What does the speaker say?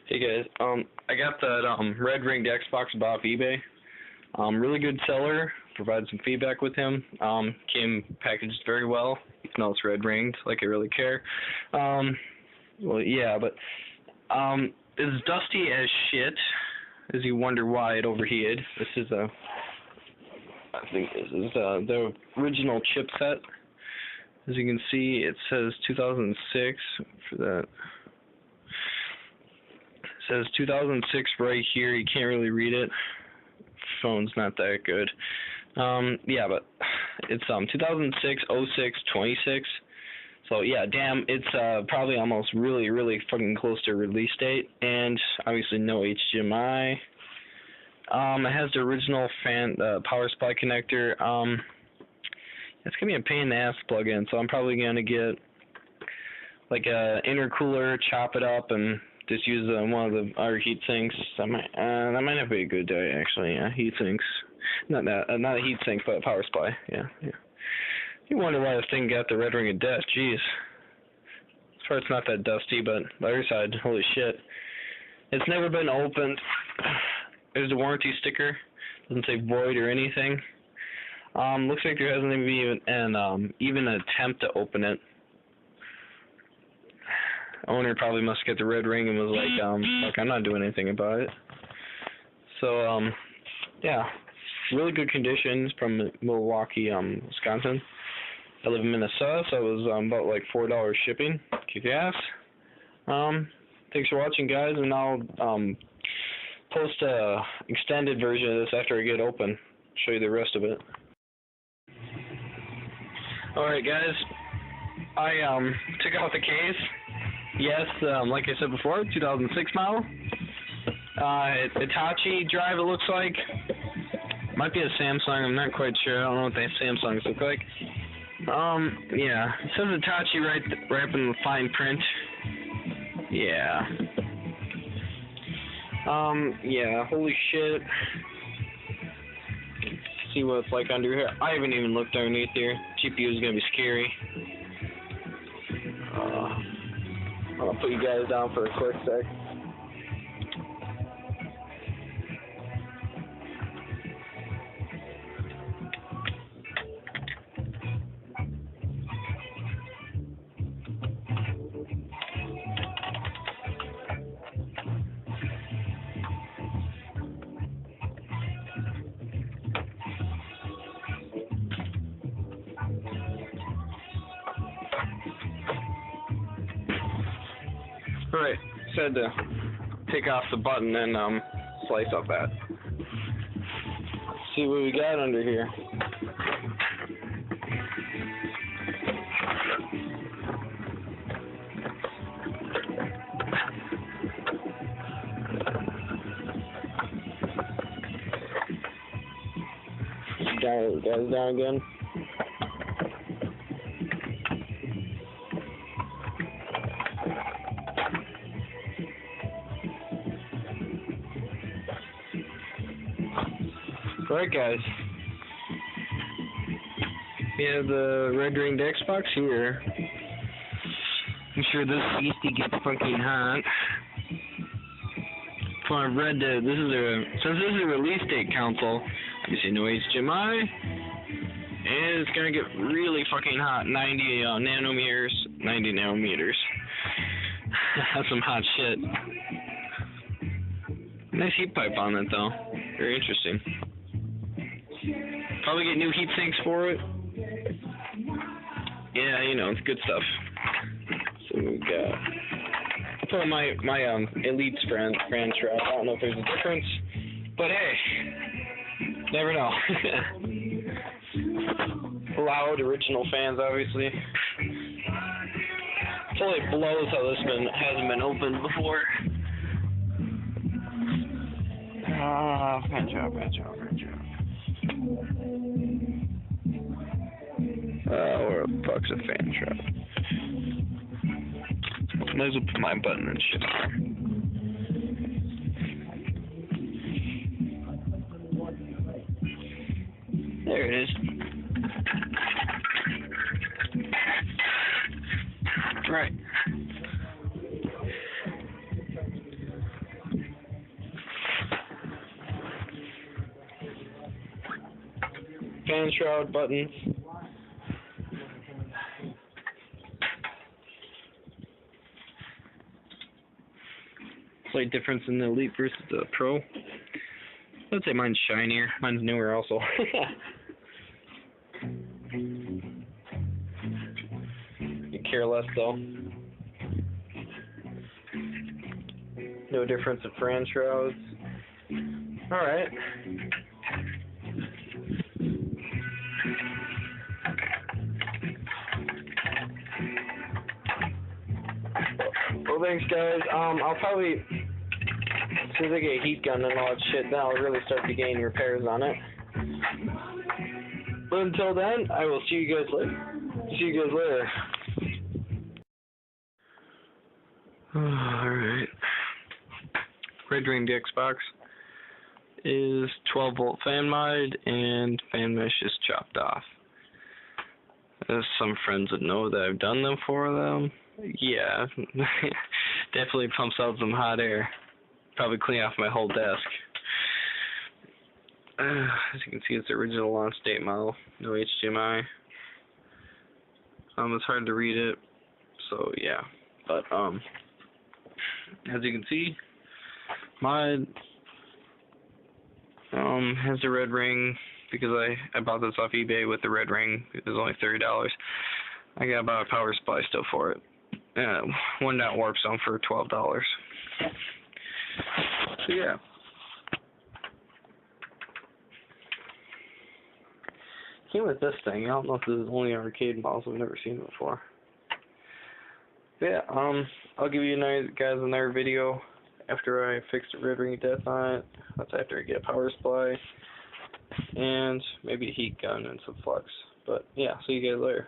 Hey guys, I got that red ringed Xbox off eBay. Really good seller. Provided some feedback with him. Came packaged very well, even though it's red ringed. Like I really care. Well, yeah, but it's dusty as shit. As you wonder why it overheated. This is I think this is the original chipset. As you can see, it says 2006 for that. It says 2006 right here. You can't really read it. Phone's not that good. Yeah, but it's 2006 06 26. So yeah, damn, it's probably almost really fucking close to release date, and obviously no HDMI. It has the original power supply connector. It's gonna be a pain in the ass to plug in, so I'm probably gonna get like a intercooler, chop it up, and just use one of our heat sinks. That might not be a good day actually. Yeah, heat sinks. Not a heat sink, but a power supply. Yeah. You wonder why this thing got the red ring of death. Jeez. This part's not that dusty, but the other side, holy shit. It's never been opened. There's a warranty sticker. Doesn't say void or anything. Looks like there hasn't even an attempt to open it. Owner probably must get the red ring and was like, I'm not doing anything about it. So, yeah, really good condition. It's from Milwaukee, Wisconsin. I live in Minnesota, so it was about like $4 shipping. Kick ass. Thanks for watching, guys, and I'll post a extended version of this after I get open. Show you the rest of it. Alright, guys, I took out the case. Yes, like I said before, 2006 model. Hitachi drive, it looks like. Might be a Samsung, I'm not quite sure. I don't know what the Samsungs look like. Yeah, it says Hitachi right up in the fine print. Yeah. Yeah, holy shit. Let's see what it's like under here. I haven't even looked underneath here. GPU is gonna be scary. I'll put you guys down for a quick sec. Alright, said to take off the button and slice up that. Let's see what we got under here. Guys down again. Alright, guys. We have the red ringed Xbox here. I'm sure this beastie gets fucking hot. Well, I've read that since this is a release date console, obviously no HDMI, and it's gonna get really fucking hot. 90 nanometers. That's some hot shit. Nice heat pipe on it though. Very interesting. Probably get new heat sinks for it. Yeah, you know, it's good stuff. So we got. I put my Elite's franchise. I don't know if there's a difference, but hey, never know. Loud original fans, obviously. Totally blows how this hasn't been opened before. Fan job. Where the fuck's a fan trap? Might as well put my button and shit there. There it is. Right. fan shroud buttons. Slight difference in the Elite versus the Pro. I'd say mine's shinier. Mine's newer also. You care less though. No difference in fan shrouds. Alright. Well, thanks guys. I'll probably, as soon as I get a heat gun and all that shit, then I'll really start to gain repairs on it. But until then, I will see you guys later. Alright. Red Ring Xbox is 12-volt fan mod, and fan mesh is chopped off. As some friends would know that I've done them for them. Yeah, definitely pumps out some hot air. Probably clean off my whole desk. As you can see, it's the original launch date model, no HDMI. It's hard to read it, so yeah. But as you can see, mod has the red ring because I bought this off eBay with the red ring. It was only $30. I got about a power supply still for it. 1-dot warp zone for $12. So yeah. Came with this thing. I don't know if this is only arcade models. I've never seen it before. But yeah, I'll give you guys another video after I fix the red ring of death on it. That's after I get a power supply and maybe a heat gun and some flux. But yeah, see you guys later.